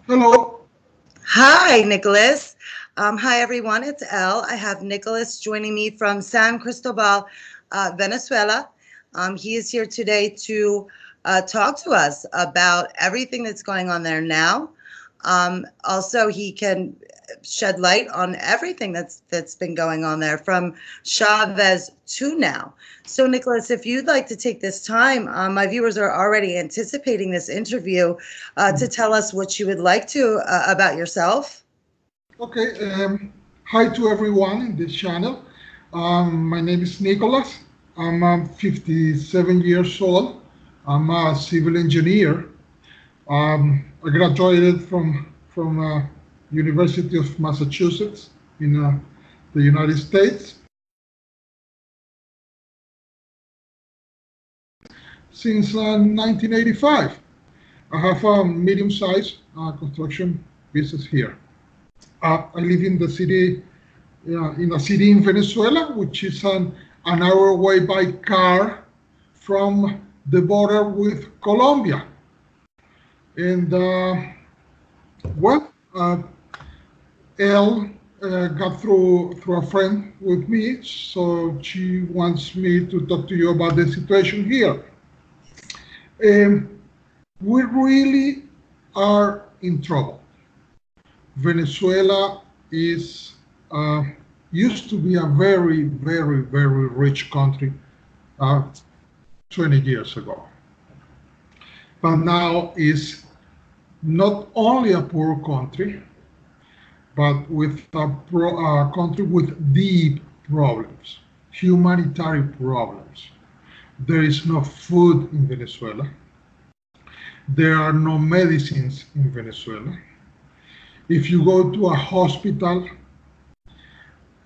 Hello. Hi, Nicolás. Hi, everyone. It's Elle. I have Nicolás joining me from San Cristobal, Venezuela. He is here today to talk to us about everything that's going on there now. Also, he can shed light on everything that's been going on there from Chavez to now. So, Nicolás, if you'd like to take this time, my viewers are already anticipating this interview to tell us what you would like to about yourself. Okay. Hi to everyone in this channel. My name is Nicolás. I'm 57 years old. I'm a civil engineer. I graduated from University of Massachusetts in the United States. Since 1985, I have a medium-sized construction business here. I live in the city, in a city in Venezuela, which is an hour away by car from the border with Colombia. And well, Elle got through a friend with me, so she wants me to talk to you about the situation here. Um, we really are in trouble. Venezuela is used to be a very, very, very rich country uh, 20 years ago, but now is not only a poor country, but with a country with deep problems, humanitarian problems. There is no food in Venezuela. There are no medicines in Venezuela. If you go to a hospital,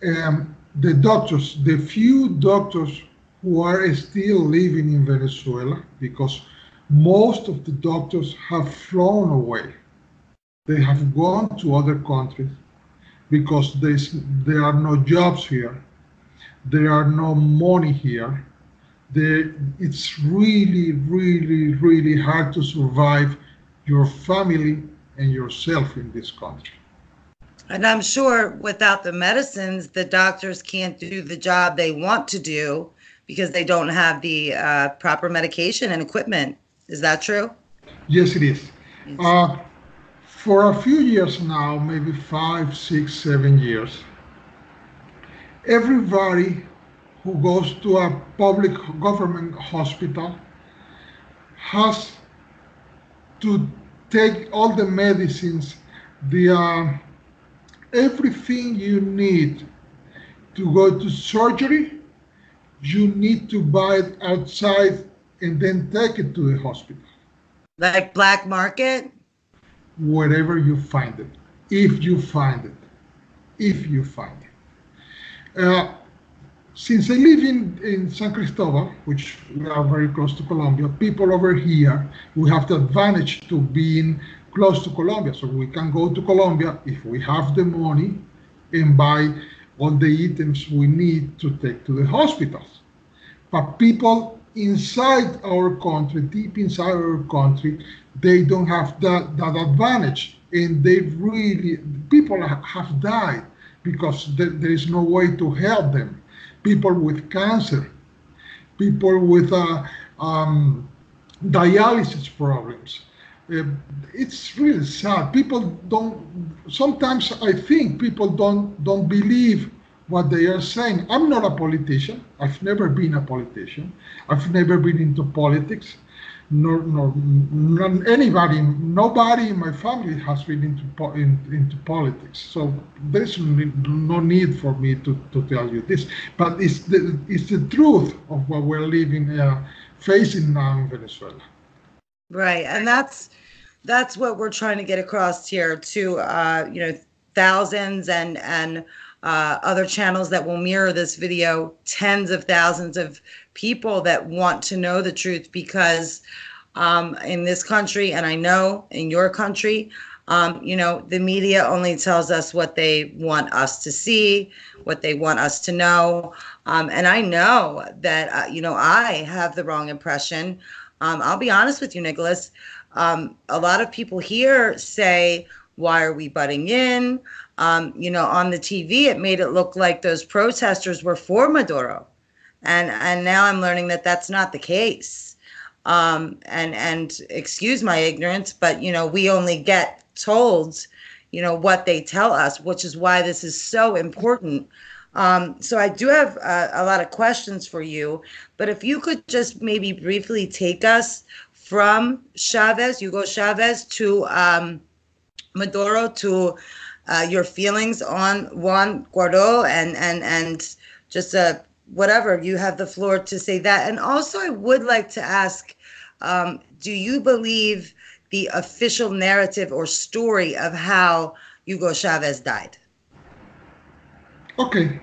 the doctors, the few doctors who are still living in Venezuela, because most of the doctors have flown away. They have gone to other countries because there are no jobs here. There are no money here. It's really, really, really hard to survive your family and yourself in this country. And I'm sure without the medicines, the doctors can't do the job they want to do because they don't have the proper medication and equipment. Is that true? Yes, it is. Yes. Uh, for a few years now, maybe 5, 6, 7 years, everybody who goes to a public government hospital has to take all the medicines, the everything you need to go to surgery. You need to buy it outside and then take it to the hospital, Like black market? wherever you find it, if you find it, if you find it. Since I live in San Cristobal, which we are very close to Colombia, people over here, we have the advantage to being close to Colombia. So we can go to Colombia if we have the money and buy all the items we need to take to the hospitals. But people inside our country, deep inside our country, they don't have that advantage. And they really, people have died because there is no way to help them. People with cancer, people with dialysis problems. Uh, it's really sad. People don't. Sometimes I think people don't believe what they are saying. I'm not a politician. I've never been a politician. I've never been into politics. Nor anybody, nobody in my family has been into politics. So there's no need for me to tell you this. But it's the truth of what we're living, facing now in Venezuela. Right. And that's what we're trying to get across here to thousands and other channels that will mirror this video, tens of thousands of people that want to know the truth because in this country, and I know in your country, the media only tells us what they want us to see, what they want us to know. And I know that, I have the wrong impression. I'll be honest with you, Nicolás. A lot of people here say, why are we butting in? On the TV, it made it look like those protesters were for Maduro. And now I'm learning that that's not the case. And excuse my ignorance, but, we only get told, what they tell us, which is why this is so important. So I do have a lot of questions for you, but if you could just maybe briefly take us from Hugo Chavez to Maduro, to your feelings on Juan Guaido, and just whatever, you have the floor to say that. And also I would like to ask, do you believe the official narrative or story of how Hugo Chavez died? Okay.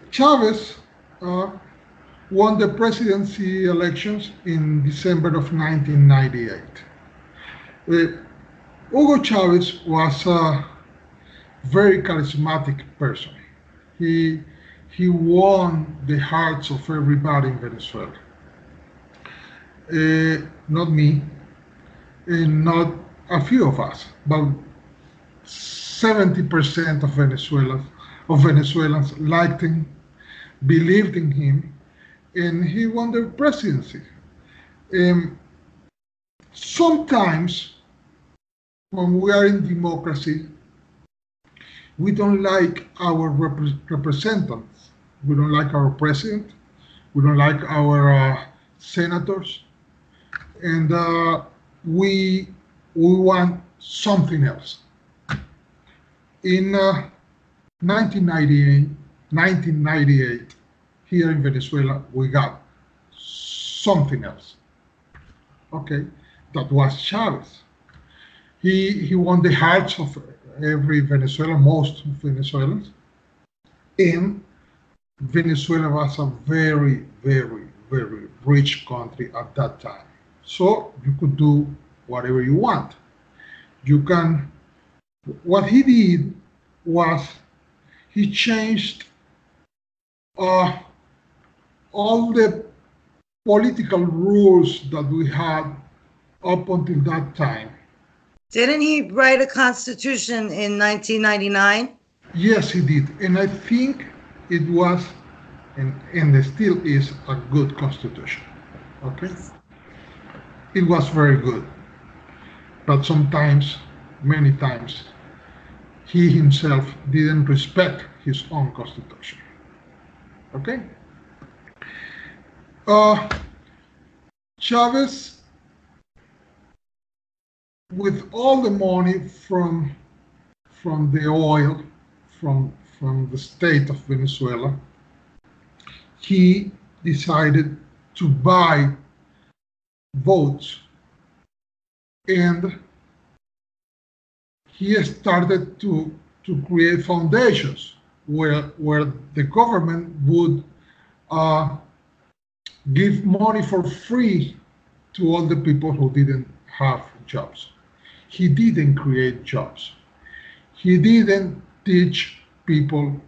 Chavez won the presidency elections in December of 1998. Hugo Chavez was a very charismatic person. He won the hearts of everybody in Venezuela. Not me, and not a few of us, but 70% of Venezuelans liked him, believed in him, and he won the presidency. Sometimes, when we are in democracy, we don't like our representatives. We don't like our president. We don't like our senators, and we want something else. In 1998, here in Venezuela, we got something else. Okay, that was Chavez. He won the hearts of every Venezuelan, most Venezuelans, and Venezuela was a very, very, very rich country at that time. So you could do whatever you want. What he did was he changed all the political rules that we had up until that time. Didn't he write a constitution in 1999? Yes, he did. And I think it was, and it still is, a good constitution. Okay? It was very good. But sometimes, many times, he himself didn't respect his own constitution. Okay? Chavez, with all the money from the oil, from the state of Venezuela, he decided to buy votes, and he started to create foundations where the government would give money for free to all the people who didn't have jobs. He didn't create jobs. He didn't teach people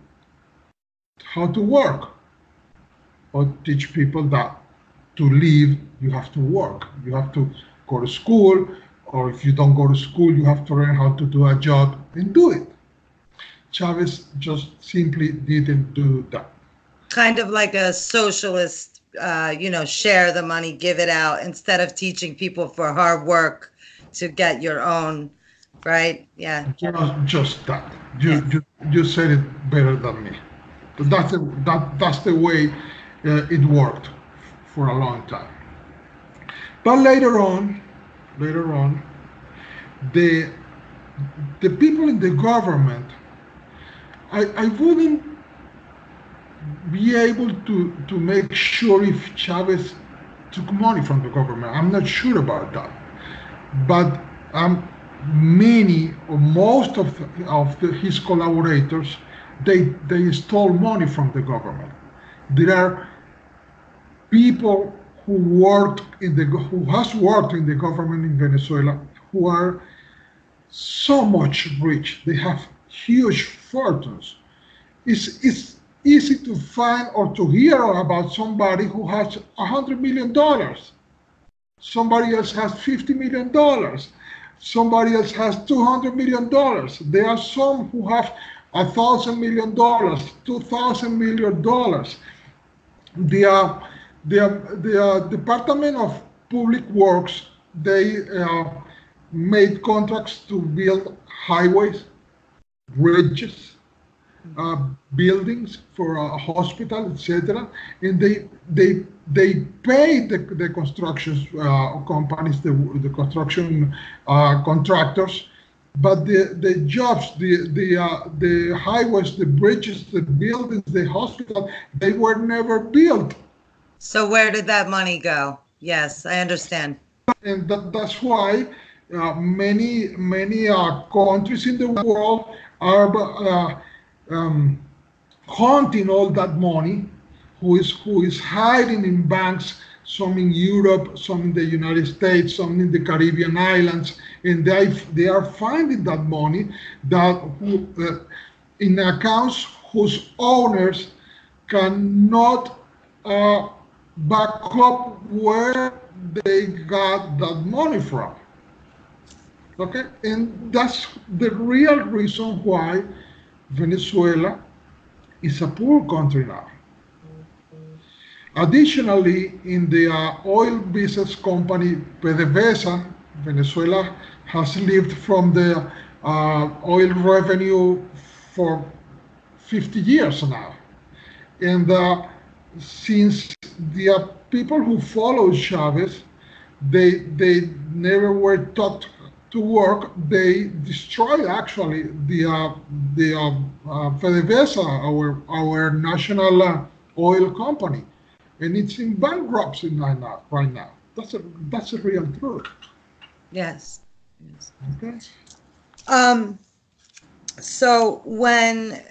how to work, or teach people that to live you have to work. You have to go to school, or if you don't go to school, you have to learn how to do a job and do it. Chavez just simply didn't do that. Kind of like a socialist, share the money, give it out, instead of teaching people for hard work to get your own, right? Yeah. Just that. You said it better than me. That's the way it worked for a long time. But later on, the people in the government, I wouldn't be able to make sure if Chavez took money from the government. I'm not sure about that. But many or most of his collaborators, they stole money from the government. There are people who has worked in the government in Venezuela who are so much rich. They have huge fortunes. It's easy to find or to hear about somebody who has $100 million. Somebody else has $50 million. Somebody else has $200 million. There are some who have $1,000 million, $2,000 million. The Department of Public Works, they made contracts to build highways, bridges, buildings for a hospital, etc. And they pay the construction companies, the construction contractors, but the jobs, the highways, the bridges, the buildings, the hospital, they were never built. So where did that money go? Yes, I understand. And that's why many countries in the world are hunting all that money, who is hiding in banks, some in Europe, some in the United States, some in the Caribbean islands, and they are finding that money that in accounts whose owners cannot back up where they got that money from. Okay, and that's the real reason why Venezuela is a poor country now. Additionally, in the oil business company PDVSA, Venezuela has lived from the oil revenue for 50 years now. And since the people who follow Chavez, they never were taught to work. They destroyed actually the PDVSA, our national oil company, and it's in bankruptcy right now. That's a real truth. Yes. Yes. Okay. So when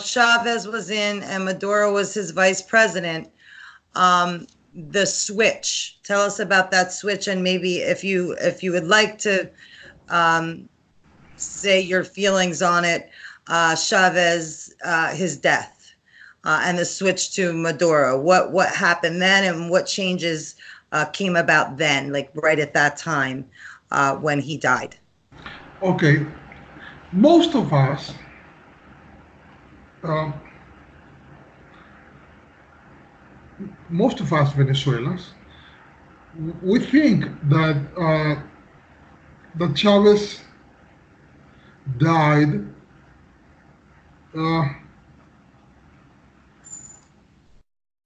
Chavez was in and Maduro was his vice president, the switch. Tell us about that switch, and maybe if you would like to say your feelings on it, Chavez, his death, and the switch to Maduro. What happened then, and what changes came about then, like right at that time when he died? Okay, most of us. Most of us Venezuelans, we think that Chavez died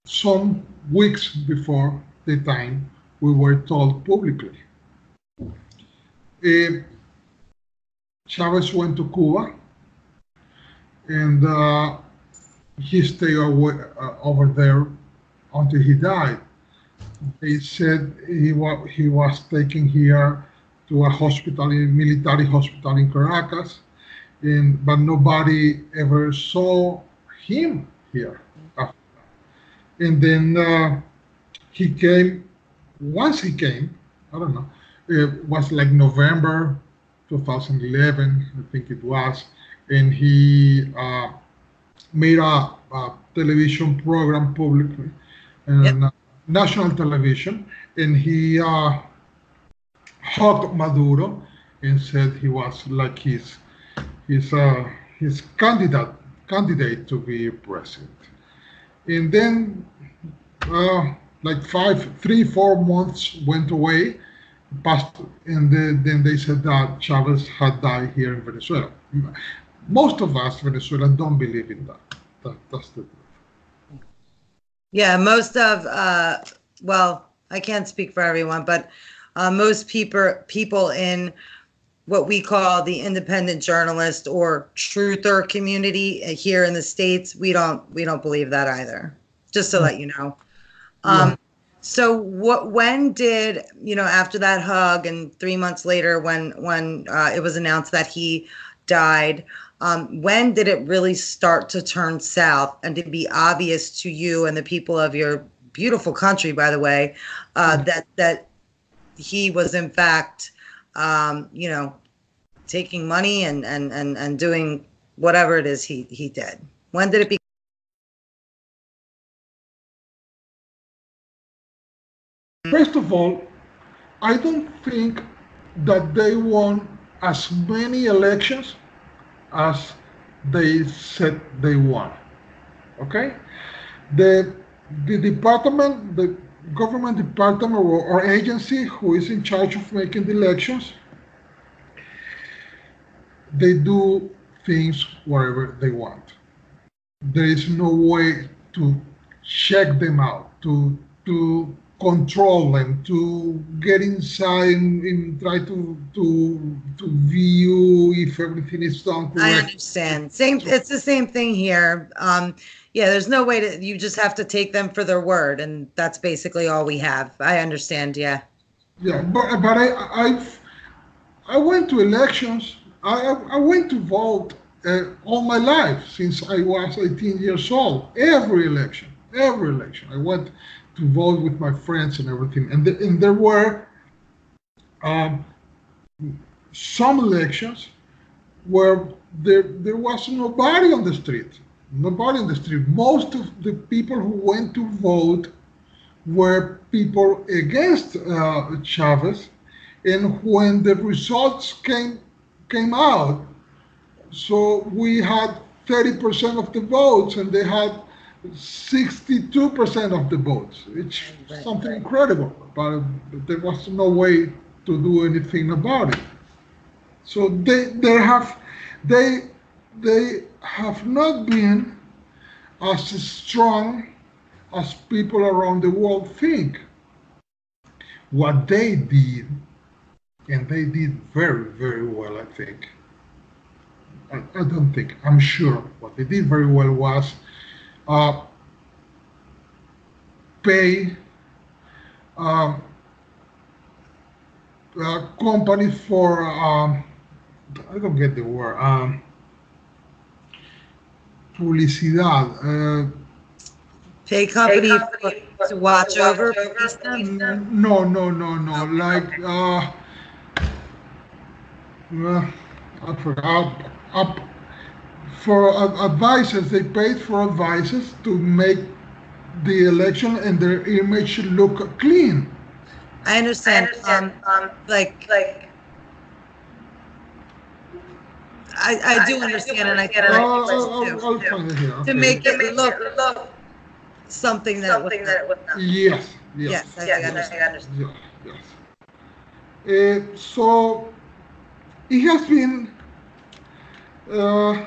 some weeks before the time we were told publicly. Chavez went to Cuba, and he stayed over there until he died. They said he was taken here to a hospital, a military hospital in Caracas, but nobody ever saw him here. And then he came. Once he came, I don't know. It was like November 2011, I think it was, and he made a television program publicly, and Yep. National television, and he hugged Maduro and said he was like his candidate to be president. And then like 3-4 months went away, passed, and then they said that Chavez had died here in Venezuela. Most of us Venezuelans don't believe in that. That's the truth. Yeah, most of well, I can't speak for everyone, but most people in what we call the independent journalist or truther community here in the States, we don't believe that either. Just to let you know. Yeah. So when did, after that hug and 3 months later when it was announced that he died, when did it really start to turn south and to be obvious to you and the people of your beautiful country, by the way, that he was in fact, taking money and doing whatever it is he did? When did it become? First of all, I don't think that they won as many elections as they said they won. Okay, the the government department or agency who is in charge of making the elections, they do things wherever they want. There is no way to check them out, to control them, to get inside and try to view if everything is done I correct. understand. Same. It's the same thing here. Yeah, there's no way to. You just have to take them for their word, and that's basically all we have. I understand. Yeah. Yeah, but I went to elections. I went to vote all my life since I was 18 years old. Every election, I went to vote with my friends and everything. And there were um, some elections where there was nobody on the street. Nobody on the street. Most of the people who went to vote were people against Chavez. And when the results came out, so we had 30% of the votes, and they had 62% of the votes. It's Right. something incredible, but there was no way to do anything about it. So they they have not been as strong as people around the world think. What they did, and they did very well, I think. I don't think, I'm sure what they did very well was uh, pay um, companies for, I don't get the word, publicidad. Pay company to watch over, police them. No. Like, I forgot. For advisors, they paid for advisors to make the election and their image look clean. I understand. Like I do understand, and I feel like I'll find it here. to Okay. make it look something that it was not. Yes, Yes, yes, I understand. yes, yes. So it has been, uh,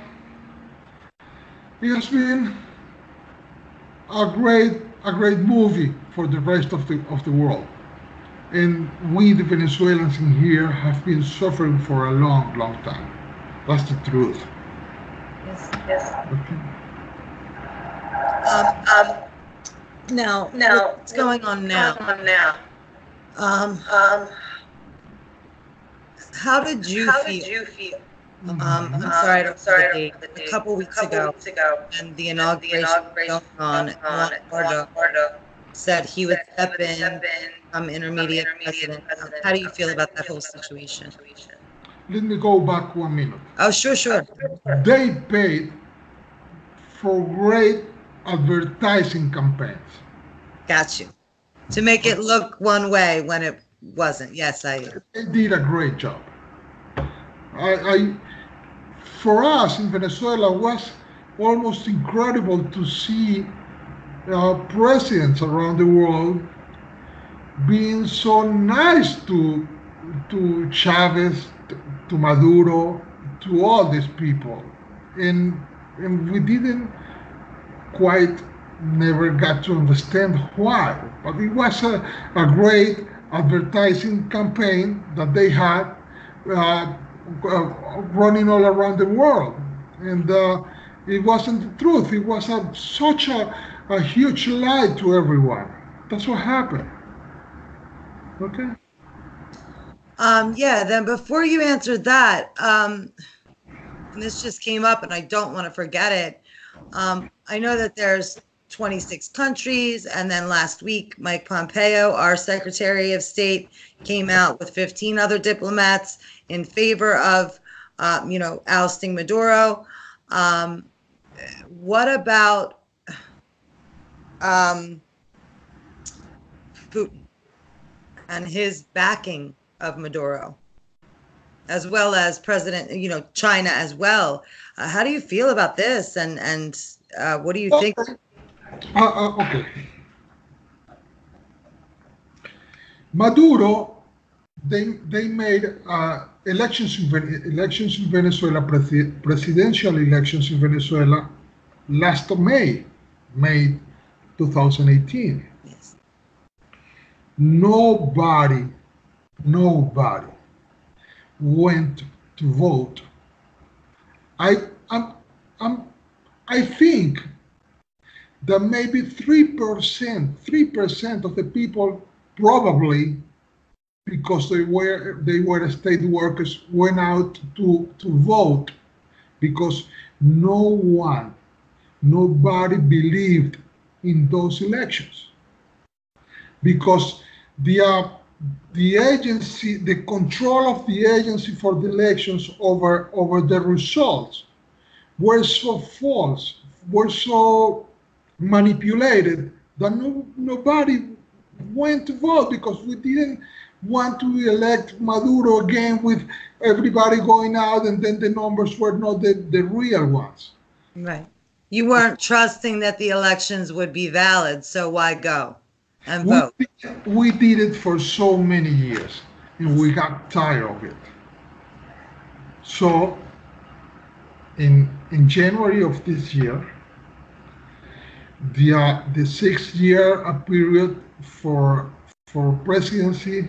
it has been a great movie for the rest of the world. And we, the Venezuelans in here, have been suffering for a long time. That's the truth. Yes. Okay. Um, now, what's going on now? Um, how did you feel? I'm sorry, I don't know the date. A couple weeks ago, and the inauguration was going on, and Juan Guaido said he would step in, become intermediate president. How do you feel about that whole situation? Let me go back 1 minute. Oh, sure. They paid for great advertising campaigns. Got you. To make it look one way when it wasn't. Yes, They did a great job. I For us in Venezuela was almost incredible to see presidents around the world being so nice to Chavez, to Maduro, to all these people, and we didn't quite never got to understand why. But it was a great advertising campaign that they had uh, running all around the world. And it wasn't the truth. It was such a huge lie to everyone. That's what happened. Okay? Yeah, then before you answered that, and this just came up and I don't want to forget it. I know that there's 26 countries, and then last week, Mike Pompeo, our Secretary of State, came out with 15 other diplomats in favor of, ousting Maduro. What about Putin? and his backing of Maduro, as well as President, China as well. How do you feel about this? And what do you think? Okay. Maduro, they made elections in Venezuela, presidential elections in Venezuela last May 2018. Yes. Nobody went to vote. I think that maybe 3% of the people, probably because they were state workers, went out to vote, because nobody believed in those elections, because the agency, the control of the agency for the elections over the results were so false, were so manipulated, that nobody went to vote, because we didn't want to elect Maduro again with everybody going out, and then the numbers were not the real ones. Right. You weren't trusting that the elections would be valid, so why go and vote? We did it for so many years, and we got tired of it. So in January of this year, the 6-year period for presidency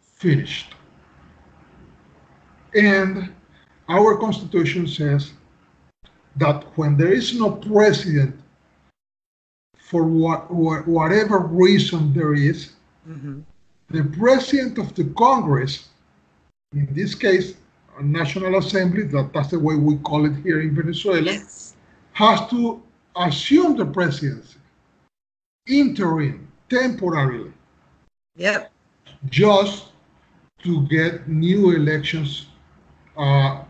finished, and our constitution says that when there is no president, for whatever reason there is, the president of the Congress, in this case, a National Assembly, that's the way we call it here in Venezuela, Yes. has to assume the presidency, interim, temporarily. Yep. Just to get new elections done.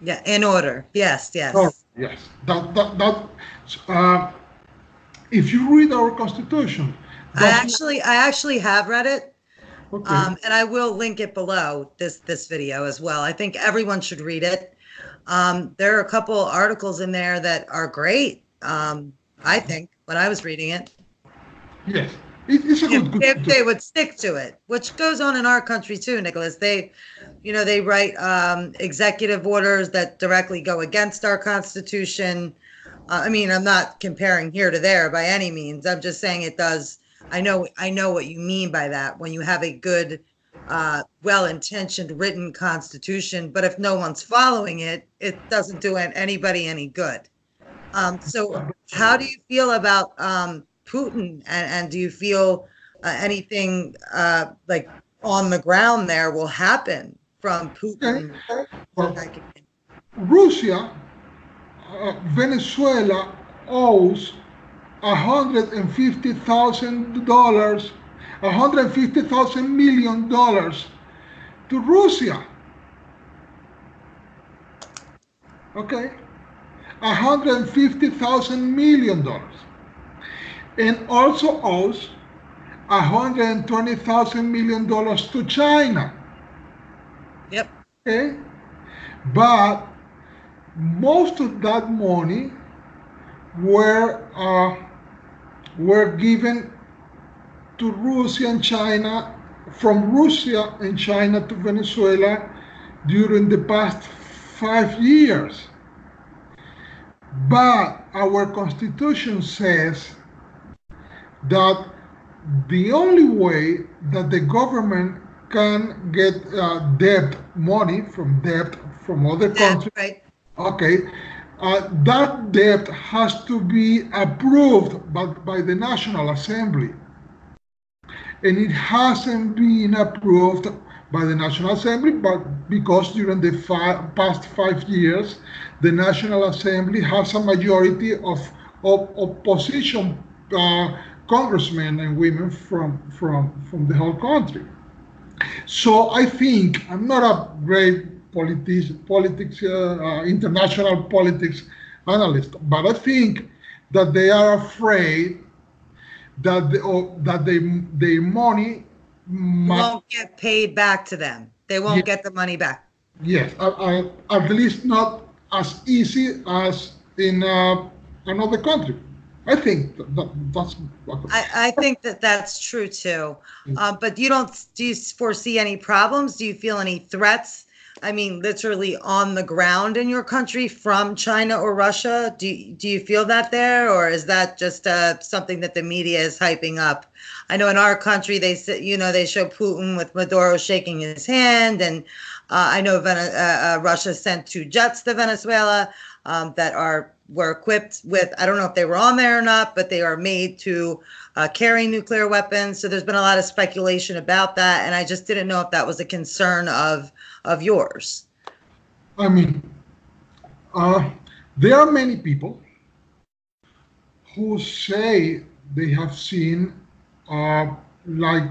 Yeah, in order. Yes. Oh, yes. If you read our constitution, I actually have read it. okay. And I will link it below this video as well. I think everyone should read it. There are a couple articles in there that are great. I think when I was reading it. Yes, it's a good. If they would stick to it, which goes on in our country too, Nicholas. They write executive orders that directly go against our constitution. I mean, I'm not comparing here to there by any means. I'm just saying it does. I know what you mean by that. When you have a good, well-intentioned written constitution, but if no one's following it, it doesn't do anybody any good. So how do you feel about Putin, and do you feel anything like on the ground there will happen from Putin? Well, Russia, Venezuela owes $150,000, $150,000 million to Russia. Okay, $150,000 million, and also owes $120,000 million to China. Yep. Okay, but most of that money were given to Russia and China, from Russia and China to Venezuela during the past 5 years. But our constitution says that the only way that the government can get money from other countries, right. Okay, that debt has to be approved by the National Assembly, and it hasn't been approved by the National Assembly, but because during the past 5 years, the National Assembly has a majority of opposition congressmen and women from the whole country. So I think, I'm not a great international politics analyst, but I think that they are afraid that their money won't get paid back to them. They won't get the money back. yes, at least not as easy as in another country. I think that's. I think that that's true too. But do you foresee any problems? Do you feel any threats? I mean, literally on the ground in your country from China or Russia? Do you feel that there, or is that just something that the media is hyping up? I know in our country they show Putin with Maduro shaking his hand, and I know Russia sent 2 jets to Venezuela that were equipped with, I don't know if they were on there or not, but they are made to carry nuclear weapons. So there's been a lot of speculation about that, and I just didn't know if that was a concern of yours. I mean, there are many people who say they have seen like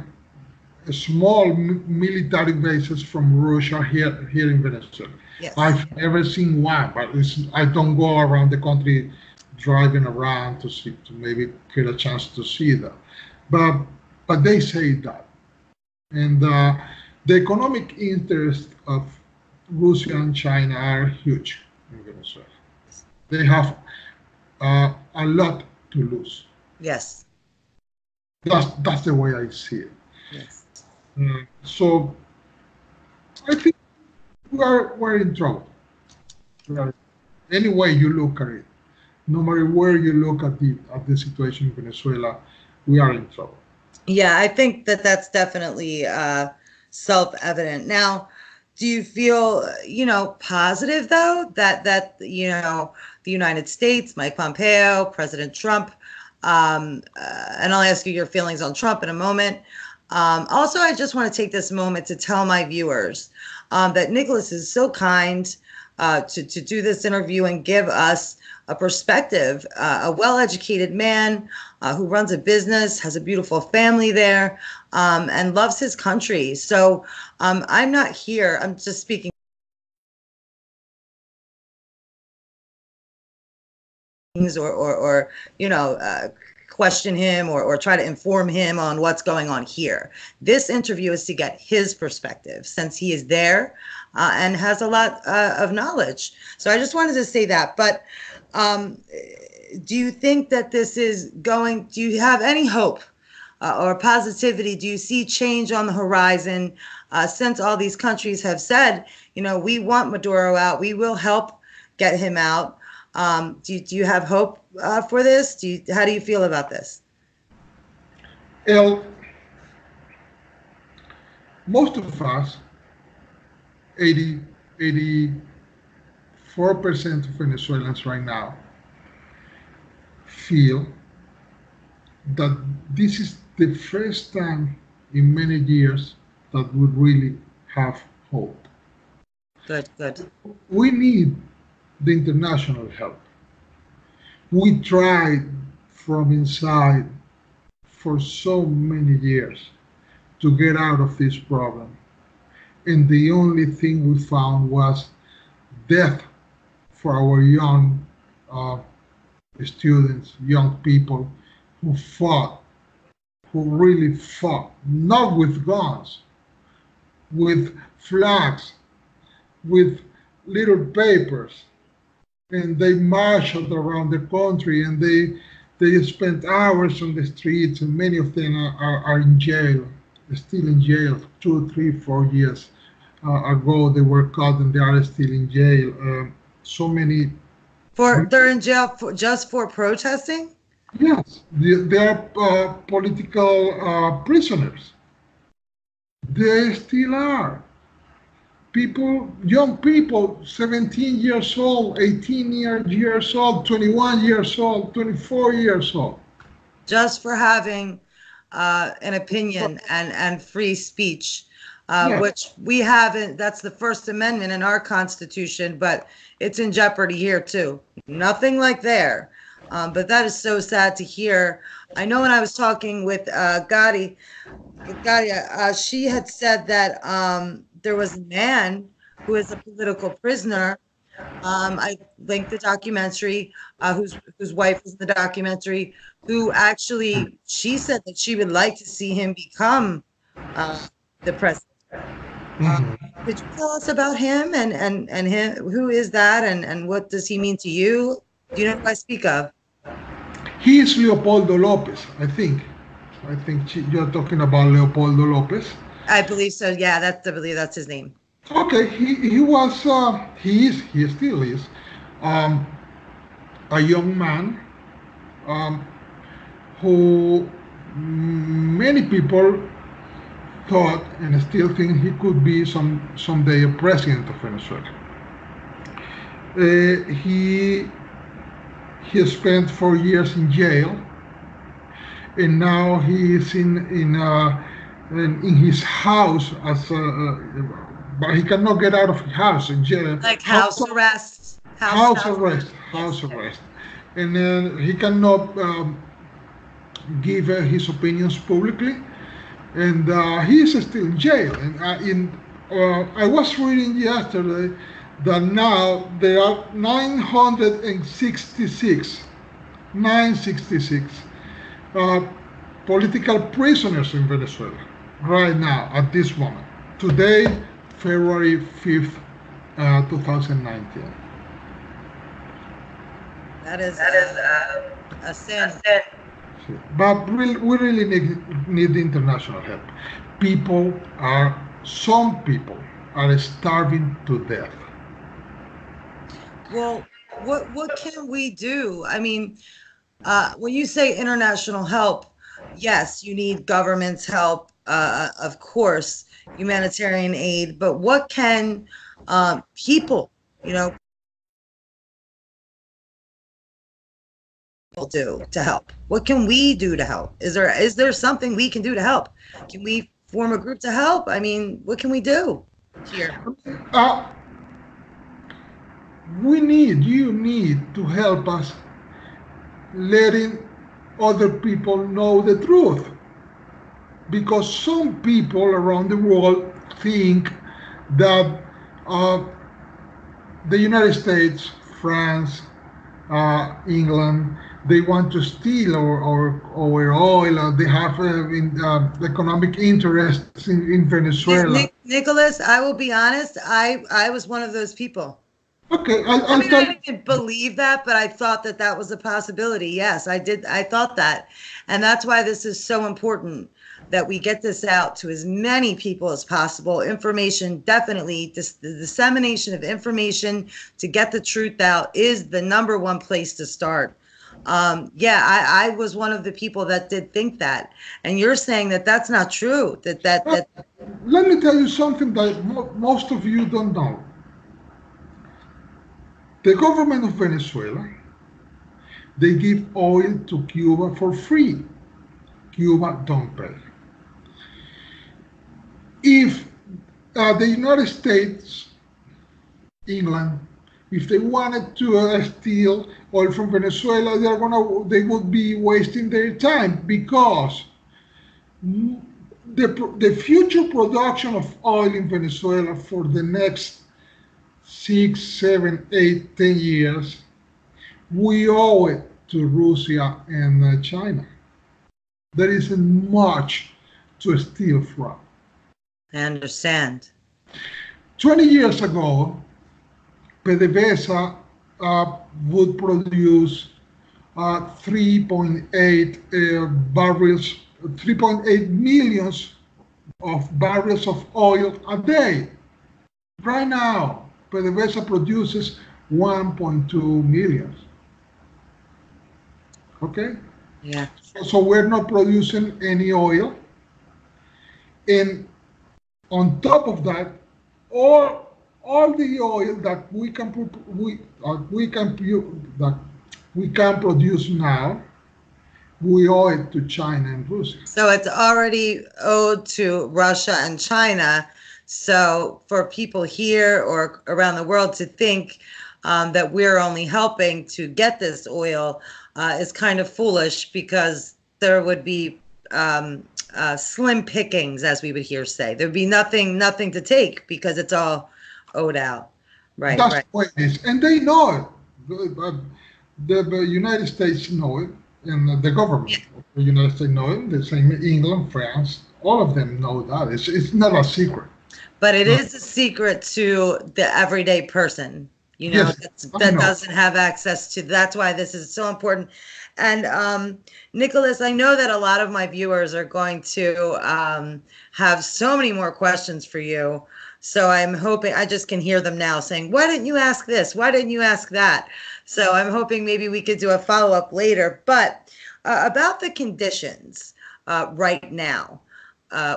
small military bases from Russia here in Venezuela. Yes. I've never seen one, but I don't go around the country driving around to maybe get a chance to see that. But they say that, and the economic interests of Russia and China are huge in Venezuela. They have a lot to lose. Yes. That's the way I see it. Yes. So I think we're in trouble. Any way you look at it, no matter where you look at the situation in Venezuela, we are in trouble. Yeah, I think that that's definitely self-evident. Now, do you feel, positive though that the United States, Mike Pompeo, President Trump, and I'll ask you your feelings on Trump in a moment. Also, I just want to take this moment to tell my viewers that Nicolás is so kind to do this interview and give us a perspective, a well-educated man who runs a business, has a beautiful family there, and loves his country. So I'm not here, I'm just speaking or question him or try to inform him on what's going on here. This interview is to get his perspective since he is there and has a lot of knowledge. So I just wanted to say that. But do you think that this is do you have any hope or positivity? Do you see change on the horizon since all these countries have said, we want Maduro out, we will help get him out? Do you have hope for this? How do you feel about this? Most of us, 84% of Venezuelans right now, feel that this is the first time in many years that we really have hope. Good. We need the international help. We tried from inside for so many years to get out of this problem. And the only thing we found was death for our young students, young people who fought, who really fought, not with guns, with flags, with little papers. And they marshaled around the country, and they spent hours on the streets, and many of them are in jail, still in jail. 2, 3, 4 years ago they were caught, and they are still in jail. So many. They're in jail just for protesting? Yes, they are political prisoners. They still are. Young people, 17 years old, 18 years old, 21 years old, 24 years old. Just for having an opinion and free speech, yes. Which we haven't. That's the First Amendment in our Constitution, but it's in jeopardy here too. Nothing like there. But that is so sad to hear. I know when I was talking with Gadia, she had said that there was a man who is a political prisoner I linked the documentary, whose wife was in the documentary, who actually, she said that she would like to see him become the president. Mhm. Could you tell us about him and him? Who is that, and what does he mean to you? Do you know who I speak of? He is Leopoldo Lopez, I think. I think you're talking about Leopoldo Lopez. I believe so. Yeah, I believe that's his name. Okay, he was, he still is, um, a young man, um, who many people thought and still think he could be someday a president of Venezuela. He spent 4 years in jail, and now he is in his house but he cannot get out of his house in jail. Like house arrest, House house arrest, arrest. house Yes. arrest, and he cannot give his opinions publicly, and he is still in jail. And I was reading yesterday that now there are 966 uh, political prisoners in Venezuela right now at this moment. Today, February 5th, 2019. That is a sin. But we really need international help. Some people are starving to death. Well, what can we do? I mean, when you say international help, yes, you need government's help, of course, humanitarian aid, but what can people, you know, do to help? What can we do to help? Is there something we can do to help? Can we form a group to help? I mean, what can we do here? Uh, you need to help us letting other people know the truth. Because some people around the world think that uh, the United States, France, England, they want to steal our oil. They have economic interests in Venezuela. Nicholas, I will be honest, I was one of those people. Okay, I I'll mean, I tell. didn't believe that, but I thought that that was a possibility. Yes, I did. I thought that. And that's why this is so important that we get this out to as many people as possible. Information, definitely, the dissemination of information to get the truth out is the number one place to start. Yeah, I was one of the people that did think that. And you're saying that that's not true, Uh, Let me tell you something that most of you don't know. The government of Venezuela, they give oil to Cuba for free. Cuba don't pay. If the United States, England, if they wanted to steal oil from Venezuela, they would be wasting their time because the future production of oil in Venezuela for the next 6, 7, 8, 10 years, we owe it to Russia and China. There isn't much to steal from. I understand. 20 years ago, PDVSA would produce 3.8 barrels, 3.8 millions of barrels of oil a day. Right now, PDVSA produces 1.2 million. Okay? Yeah. So we're not producing any oil. And on top of that, all the oil that we can produce now, we owe it to China and Russia. So it's already owed to Russia and China. So for people here or around the world to think that we're only helping to get this oil is kind of foolish, because there would be slim pickings, as we would hear say. There'd be nothing to take because it's all owed out. That's the way it is. And they know it. The United States know it, and the government of the United States know it. The same England, France, all of them know that. It's not a secret. But it is a secret to the everyday person, you know, that doesn't have access to. That's why this is so important. And Nicholas, I know that a lot of my viewers are going to have so many more questions for you. So I'm hoping, I just can hear them now saying, why didn't you ask this? Why didn't you ask that? So I'm hoping maybe we could do a follow-up later. But about the conditions right now,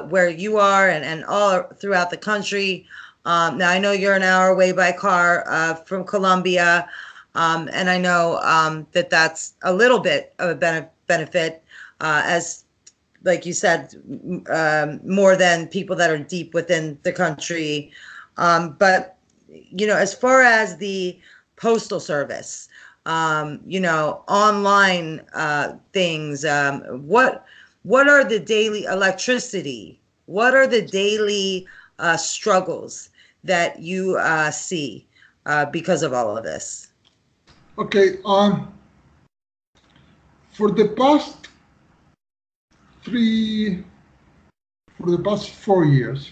where you are and all throughout the country. Now, I know you're an hour away by car from Colombia, and I know that that's a little bit of a benefit, as, like you said, more than people that are deep within the country. But, you know, as far as the postal service, you know, online things, what are the daily electricity? What are the daily struggles that you see because of all of this? Okay, for the past 4 years,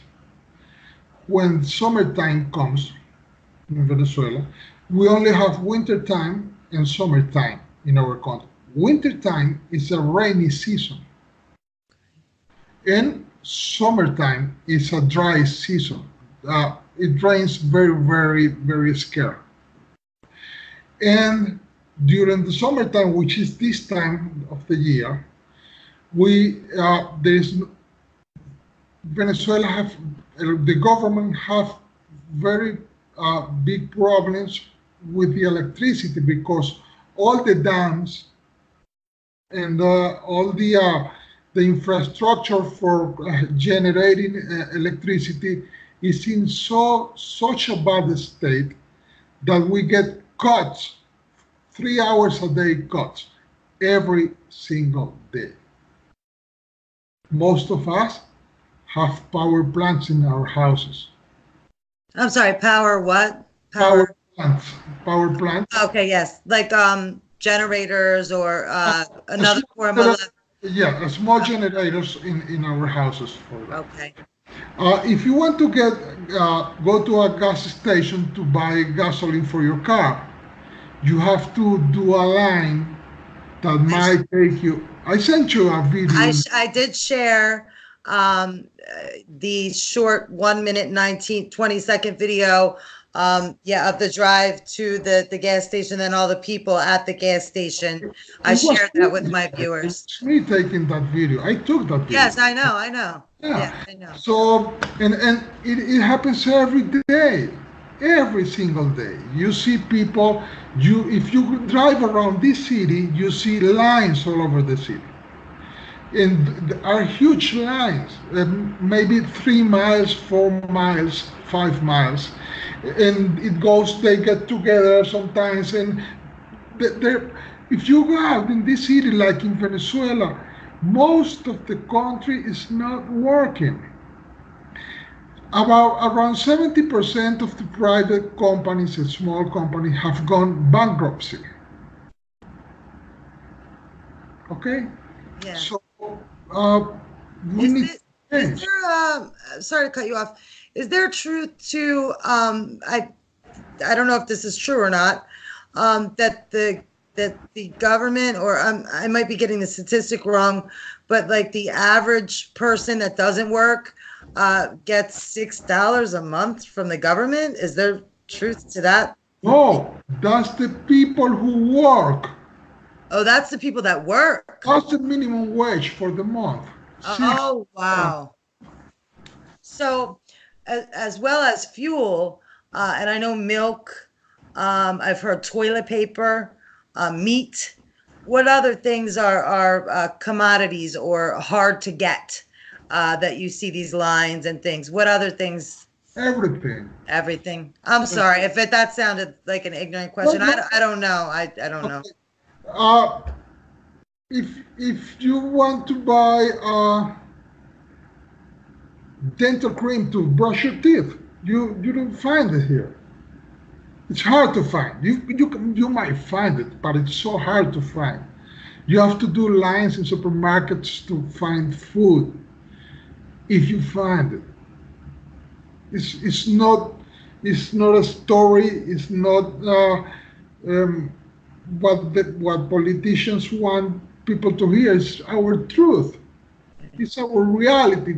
when summertime comes in Venezuela, we only have wintertime and summertime in our country. Wintertime is a rainy season, and summertime is a dry season. It rains very, very, very scarce. And during the summertime, which is this time of the year, Venezuela have, the government have very big problems with the electricity, because all the dams and all the infrastructure for generating electricity is in such a bad state that we get cuts, 3 hours a day cuts, every single day. Most of us have power plants in our houses. I'm sorry, power what? Power plants. Power plants. Okay, yes, like generators or another form of. Yeah, small generators in our houses. Okay. If you want to go to a gas station to buy gasoline for your car, you have to do a line that might take you. I sent you a video. I did share the short 1 minute 20-second video of the drive to the gas station and all the people at the gas station. I shared that with my viewers. It's me taking that video. I took that video. Yes, I know. Yeah, I know. So, and it happens every day, every single day. You see people, if you drive around this city, you see lines all over the city. And there are huge lines, maybe 3 miles, 4 miles, 5 miles. And they get together sometimes. And if you go out in this city, like in Venezuela, most of the country is not working. Around 70% of the private companies and small companies have gone bankruptcy. Okay? Yeah. So we need to change. Is there, sorry to cut you off. Is there truth to, I don't know if this is true or not, that the government, or I might be getting the statistic wrong, but like the average person that doesn't work gets $6 a month from the government? Is there truth to that? No, that's the people who work. Oh, that's the people that work. That's the minimum wage for the month. Oh, wow. So, as well as fuel, and I know milk, I've heard toilet paper, meat. What other things are commodities or hard to get that you see these lines and things? What other things? Everything. I'm sorry if that sounded like an ignorant question. No. I don't know. I don't know. If you want to buy dental cream to brush your teeth, you don't find it here. It's hard to find. You might find it, but it's so hard to find. You have to do lines in supermarkets to find food. If you find it, it's not a story. It's not um, what politicians want people to hear. It's our truth. It's our reality.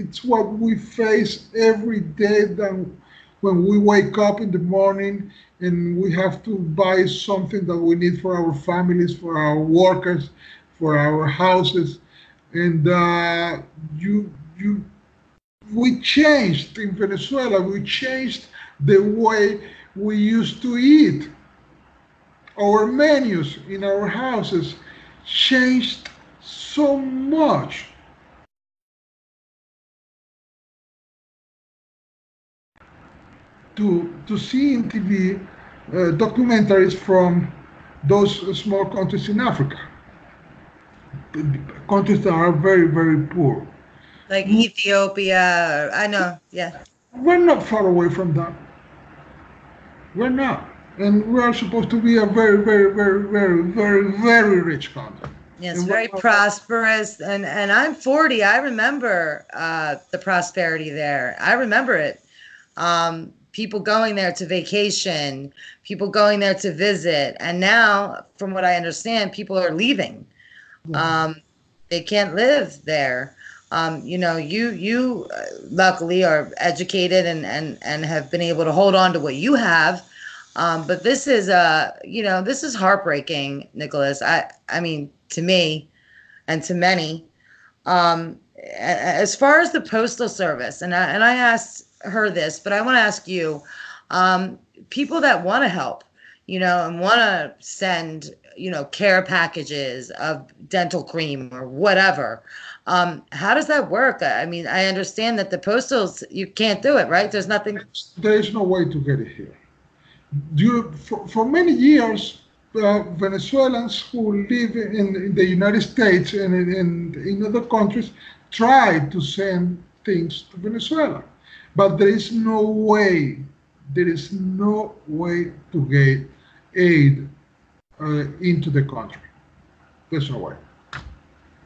It's what we face every day. That when we wake up in the morning and we have to buy something that we need for our families, for our workers, for our houses, and you we changed in Venezuela. We changed the way we used to eat. Our menus in our houses changed so much. To see in TV documentaries from those small countries in Africa, countries that are very, very poor. Like Ethiopia, I know, yeah. We're not far away from that. We're not. And we are supposed to be a very, very, very, very, very, very rich country. Yes, And we're very not. prosperous. And I'm 40. I remember the prosperity there. I remember it. People going there to vacation, people going there to visit. And now, from what I understand, people are leaving. Um, they can't live there. You luckily are educated and have been able to hold on to what you have. But this is this is heartbreaking, Nicholas. I mean, to me and to many. As far as the postal service, and I asked her this, but I want to ask you, people that want to help, and want to send, care packages of dental cream or whatever. How does that work? I mean, I understand that the postals, you can't do it, right? There's nothing. There is no way to get it here. For many years, Venezuelans who live in the United States and in other countries tried to send things to Venezuela, but there is no way to get aid into the country. There's no way.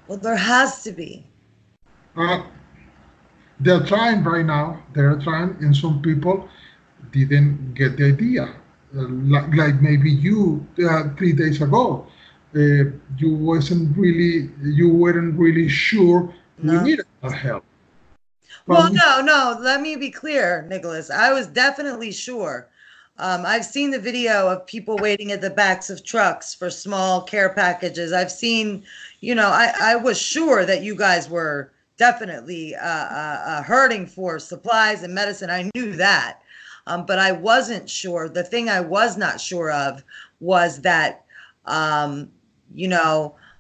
Well, there has to be. Uh, they're trying right now. They're trying, and some people didn't get the idea. Like maybe you 3 days ago, you weren't really sure we No. needed our help. But Well, no. Let me be clear, Nicholas. I was definitely sure. I've seen the video of people waiting at the backs of trucks for small care packages. I've seen, I was sure that you guys were definitely hurting for supplies and medicine. I knew that. But I wasn't sure. The thing I was not sure of was that, a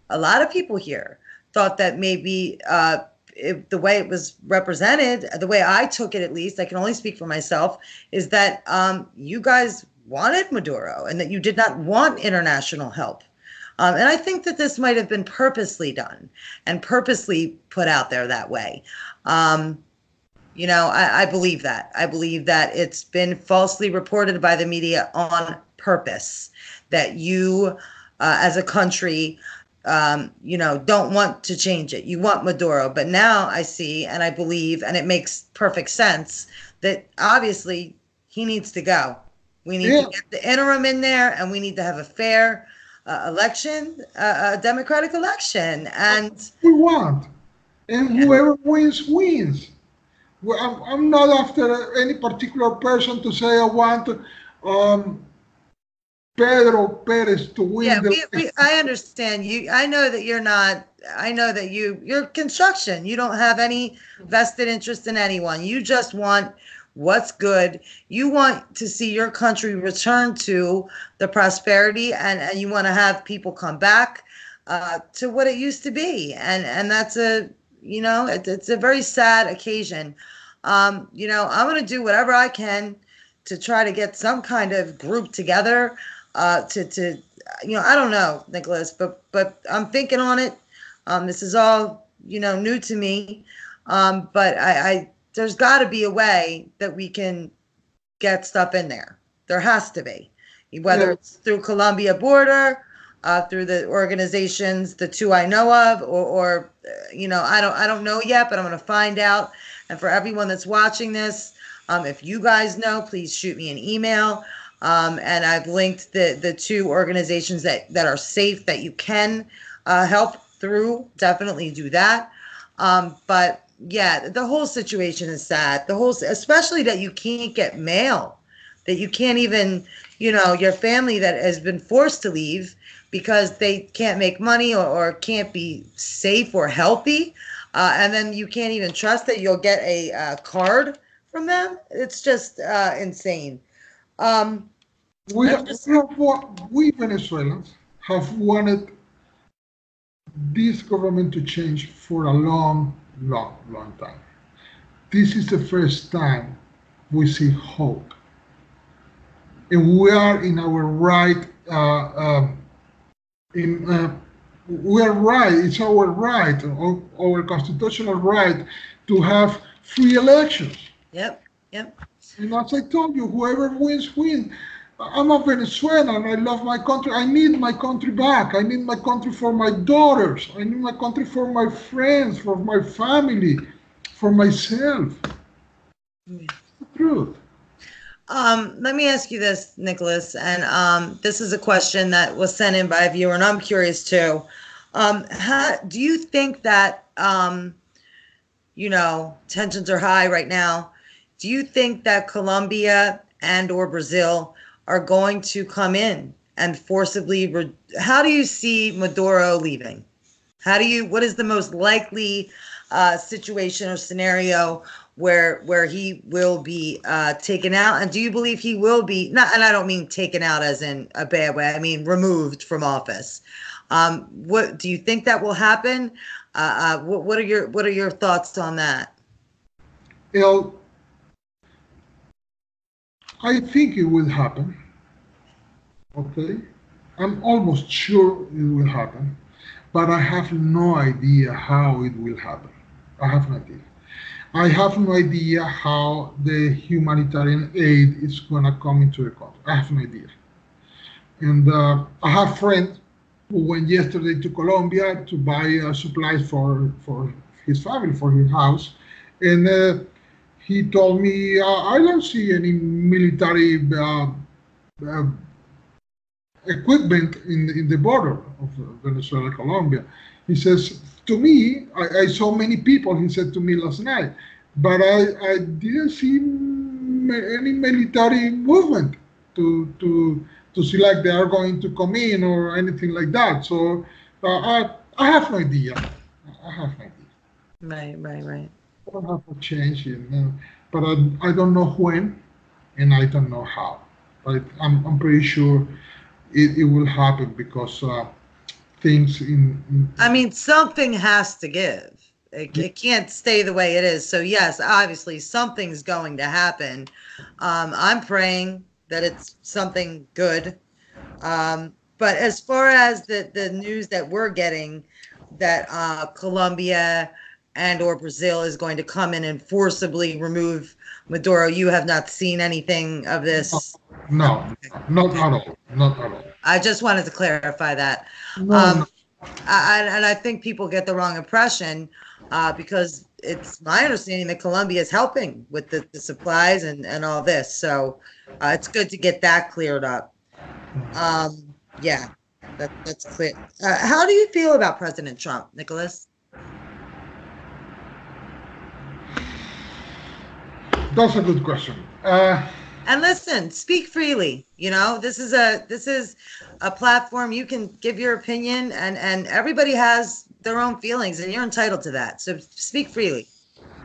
lot of people here thought that maybe the way it was represented, the way I took it, at least, I can only speak for myself, is that you guys wanted Maduro and that you did not want international help. And I think that this might have been purposely done and purposely put out there that way. I believe that. I believe that it's been falsely reported by the media on purpose, that you, as a country, don't want to change it. You want Maduro. But now I see and I believe, and it makes perfect sense, that obviously he needs to go. We need to get the interim in there, and we need to have a fair election, a democratic election. And we want, and whoever wins, wins. Well, I'm not after any particular person to say I want Pedro Perez to win I understand you. I know that you're not. I know that you're construction. You don't have any vested interest in anyone. You just want what's good. You want to see your country return to the prosperity, and you want to have people come back to what it used to be. And that's it's a very sad occasion. I'm going to do whatever I can to try to get some kind of group together. I don't know, Nicholas, but I'm thinking on it. This is all, new to me. But there's got to be a way that we can get stuff in there. There has to be, whether it's through Colombia border, through the organizations, the two I know of, or I don't know yet, but I'm going to find out. And for everyone that's watching this, if you guys know, please shoot me an email. And I've linked the two organizations that are safe that you can help through. Definitely do that. But yeah, the whole situation is sad. Especially that you can't get mail, that you can't even, your family that has been forced to leave because they can't make money or can't be safe or healthy. And then you can't even trust that you'll get a card from them. It's just insane. We Venezuelans have wanted this government to change for a long, long, long time. This is the first time we see hope. And we are in our right, we are right, it's our right, our constitutional right to have free elections. Yep. And as I told you, whoever wins. I'm a Venezuelan. I love my country. I need my country back. I need my country for my daughters. I need my country for my friends, for my family, for myself. It's the truth. Let me ask you this, Nicolás, and this is a question that was sent in by a viewer, and I'm curious too. Do you think that, tensions are high right now? Do you think that Colombia and or Brazil are going to come in and forcibly? How do you see Maduro leaving? What is the most likely situation or scenario where he will be taken out? And do you believe he will be, not, and I don't mean taken out as in a bad way, I mean removed from office? What do you think that will happen? What are your thoughts on that? I think it will happen. Okay, I'm almost sure it will happen, but I have no idea how it will happen. I have no idea. I have no idea how the humanitarian aid is going to come into the country. I have no idea. And I have friends who went yesterday to Colombia to buy supplies for his family, for his house. And he told me, I don't see any military equipment in the border of Venezuela, Colombia. He says, to me, I saw many people, he said to me last night, but I didn't see any military movement to see like they are going to come in or anything like that. So I have no idea. I have no idea. Right. I don't have a change, but I don't know when, and I don't know how. But I'm pretty sure it will happen because things I mean, something has to give. It can't stay the way it is. So yes, obviously something's going to happen. I'm praying that it's something good. But as far as the news that we're getting, that Colombia and or Brazil is going to come in and forcibly remove Maduro, you have not seen anything of this? No, not at all. Not at all. I just wanted to clarify that. No. And I think people get the wrong impression because it's my understanding that Colombia is helping with the supplies and all this. So it's good to get that cleared up. Yeah, that's clear. How do you feel about President Trump, Nicolás? That's a good question. And listen, speak freely. This is a platform you can give your opinion, and everybody has their own feelings, and you're entitled to that. So speak freely.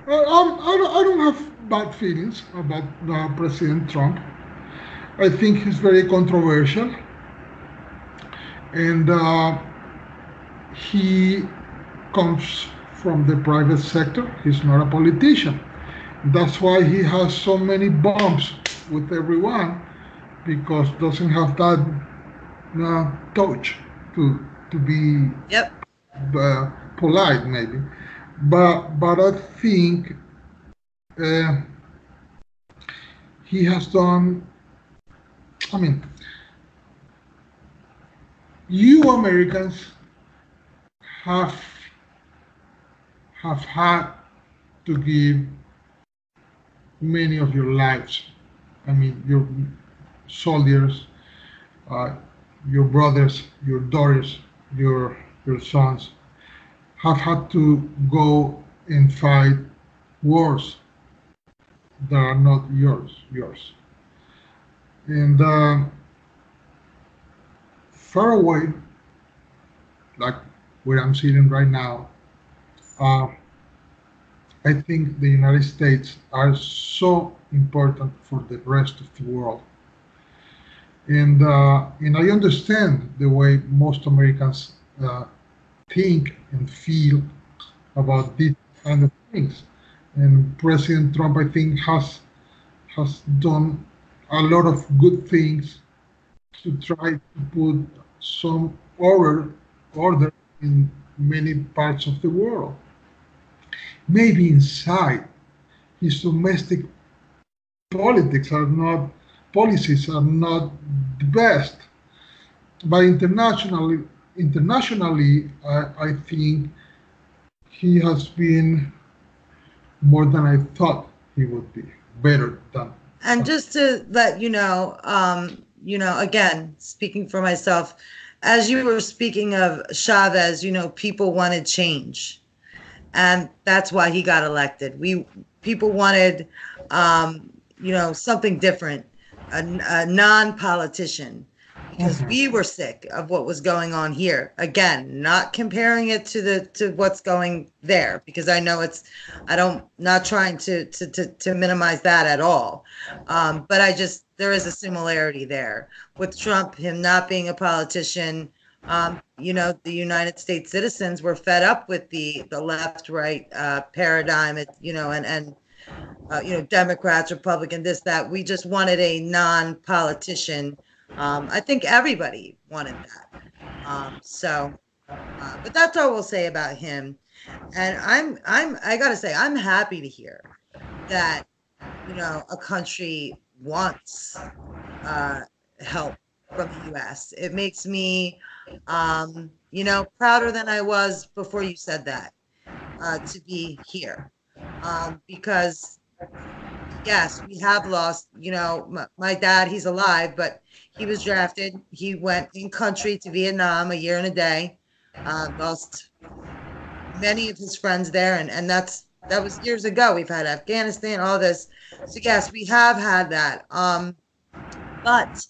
I don't have bad feelings about President Trump. I think he's very controversial, and he comes from the private sector. He's not a politician. That's why he has so many bumps with everyone, because doesn't have that touch to be polite, maybe. But I think he has done I mean, you Americans have had to give many of your lives. I mean, your soldiers, uh, your brothers, your daughters, your sons have had to go and fight wars that are not yours. And far away, like where I'm sitting right now, uh, I think the United States are so important for the rest of the world. And I understand the way most Americans think and feel about these kind of things. And President Trump, I think, has done a lot of good things to try to put some order in many parts of the world. Maybe inside his domestic politics are not policies are not the best, but internationally, I think he has been more than I thought he would be, better than. And just to let you know, again, speaking for myself, as you were speaking of Chavez, people wanted change, and that's why he got elected. People wanted, something different, a non-politician, because Mhm. we were sick of what was going on here. Again, not comparing it to what's going there, because I know not trying to minimize that at all. But there is a similarity there with Trump, him not being a politician. The United States citizens were fed up with the left right paradigm, Democrats, Republican, this, that. We just wanted a non-politician. I think everybody wanted that. But that's all we'll say about him. And I gotta say, I'm happy to hear that, a country wants help from the U.S. It makes me, prouder than I was before you said that, to be here. Because yes, we have lost, my dad, he's alive, but he was drafted. He went in country to Vietnam a year and a day, lost many of his friends there. And that was years ago. We've had Afghanistan, all this. So yes, we have had that. But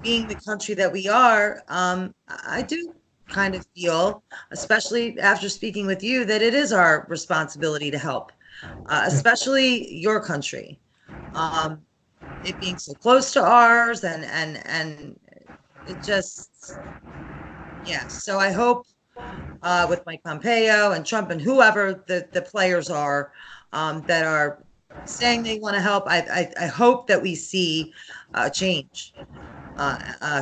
being the country that we are, I do kind of feel, especially after speaking with you, that it is our responsibility to help, especially your country. It being so close to ours, and it just, yeah. So I hope with Mike Pompeo and Trump and whoever the players are that are saying they want to help, I hope that we see change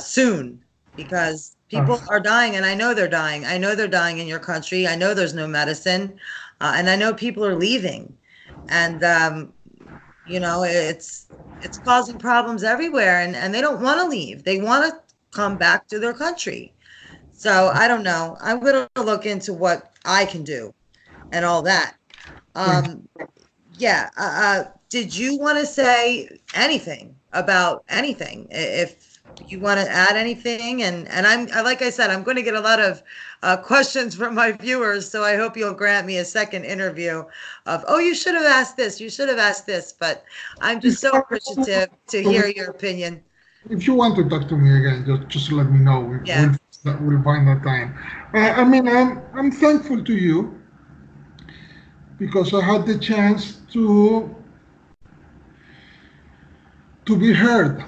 soon, because people are dying, and I know they're dying. I know they're dying in your country. I know there's no medicine, and I know people are leaving, and it's causing problems everywhere, and they don't want to leave. They want to come back to their country. So I don't know. I'm going to look into what I can do and all that. Yeah. Did you want to say anything about anything? If you want to add anything, and like I said, I'm going to get a lot of questions from my viewers, so I hope you'll grant me a second interview of, oh, you should have asked this, you should have asked this, but I'm just so appreciative to hear your opinion. If you want to talk to me again, just let me know. Yeah. We'll find that time. I mean, I'm thankful to you because I had the chance to be heard,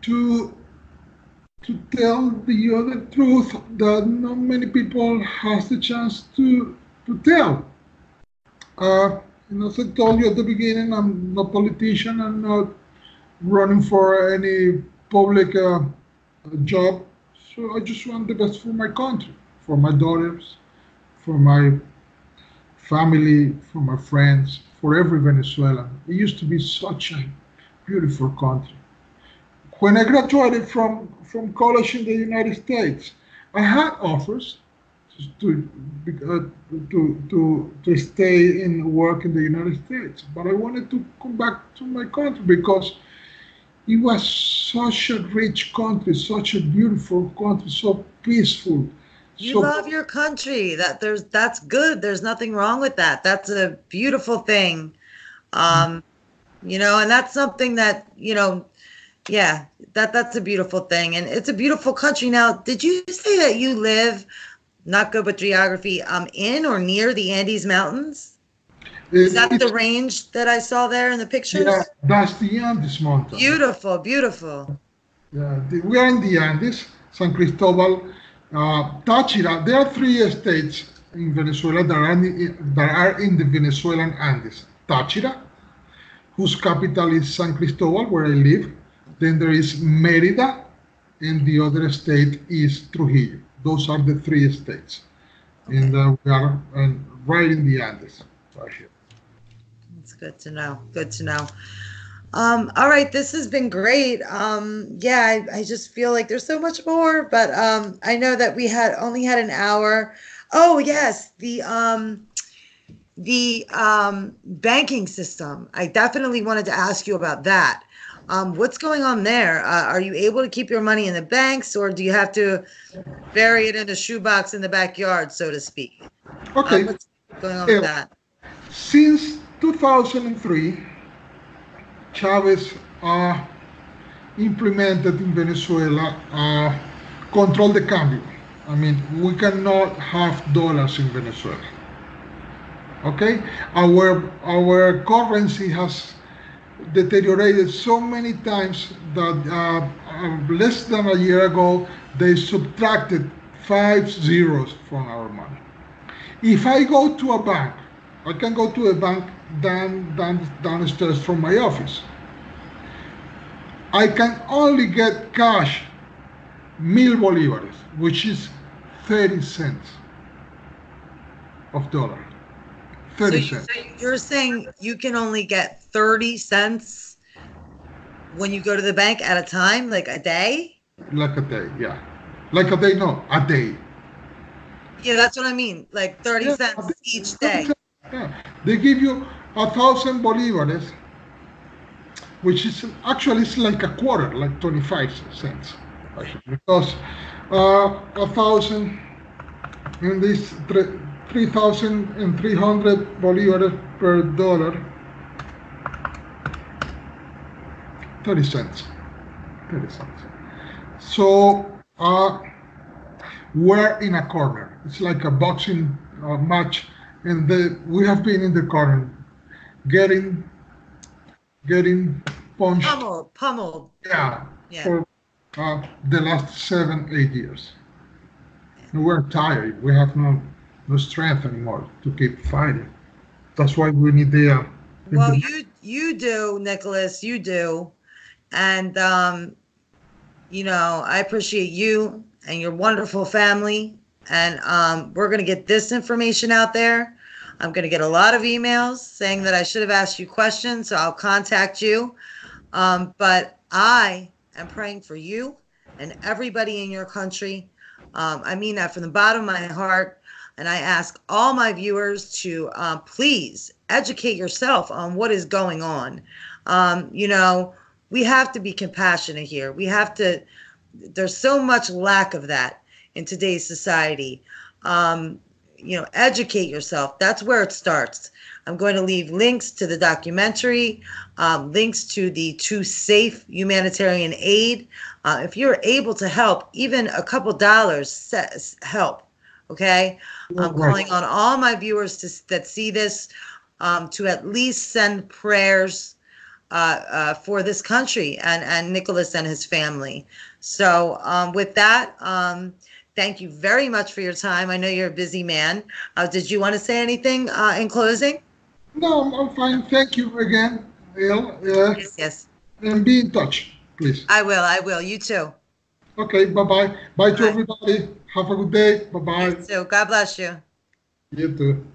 to tell the other truth that not many people has the chance to tell. And as I told you at the beginning, I'm not a politician. I'm not running for any public job. So I just want the best for my country, for my daughters, for my family, for my friends, for every Venezuelan. It used to be such a beautiful country, When I graduated from college in the United States, I had offers to to stay and work in the United States, but I wanted to come back to my country because it was such a rich country, such a beautiful country, so peaceful, You so love your country. That's good. There's nothing wrong with that. That's a beautiful thing. Um, and that's something that, yeah, that's a beautiful thing. And it's a beautiful country. Now, did you say that you live, not good with geography, in or near the Andes Mountains? Is that the it's range that I saw there in the yeah, pictures? that's the Andes mountain. Beautiful, beautiful. Yeah, we are in the Andes, San Cristobal, Táchira. There are three states in Venezuela that are in the Venezuelan Andes. Táchira, whose capital is San Cristobal, where I live. Then there is Mérida, and the other state is Trujillo. Those are the three states. Okay. And we are right in the Andes, right here. That's good to know. Good to know. All right, this has been great. Yeah, I just feel like there's so much more, but I know that we had only had an hour. Oh yes, the banking system. I definitely wanted to ask you about that. What's going on there? Are you able to keep your money in the banks, or do you have to bury it in a shoebox in the backyard, so to speak? Okay. What's going on with that? Since 2003, Chavez implemented in Venezuela control de cambio. I mean, we cannot have dollars in Venezuela. Okay, our currency has deteriorated so many times that less than a year ago they subtracted 5 zeros from our money. If I go to a bank, I can go to a bank downstairs from my office. I can only get cash 1,000 bolívares, which is 30 cents of dollar. 30 cents. You're saying you can only get 30 cents when you go to the bank at a time, like a day? Like a day, yeah. Like a day, no, a day. Yeah, that's what I mean. Like 30 Yeah, cents each 30 day. cents, yeah. They give you 1,000 bolívares, which is actually it's like a quarter, like 25 cents, actually, because 1,000 in this 3,300 bolívares per dollar, 30 cents, 30 cents. So we're in a corner. It's like a boxing match, and we have been in the corner, getting punched. Pummeled. Yeah, Yeah. for the last 7, 8 years. And we're tired. We have no strength anymore to keep fighting. That's why we need the. Well, you do, Nicolás, you do. And I appreciate you and your wonderful family. And we're going to get this information out there. I'm going to get a lot of emails saying that I should have asked you questions, so I'll contact you. But I am praying for you and everybody in your country. I mean that from the bottom of my heart. And I ask all my viewers to please educate yourself on what is going on. We have to be compassionate here. There's so much lack of that in today's society. Educate yourself. That's where it starts. I'm going to leave links to the documentary, links to the To Safe Humanitarian Aid. If you're able to help, even a couple dollars help. Okay, I'm calling on all my viewers that see this to at least send prayers for this country and Nicolás and his family. So with that, thank you very much for your time. I know you're a busy man. Did you want to say anything in closing? No, I'm fine. Thank you again, El. Yes. And be in touch, please. I will. You too. Okay, bye-bye. Bye to everybody. Have a good day. Bye-bye. You too. God bless you. You too.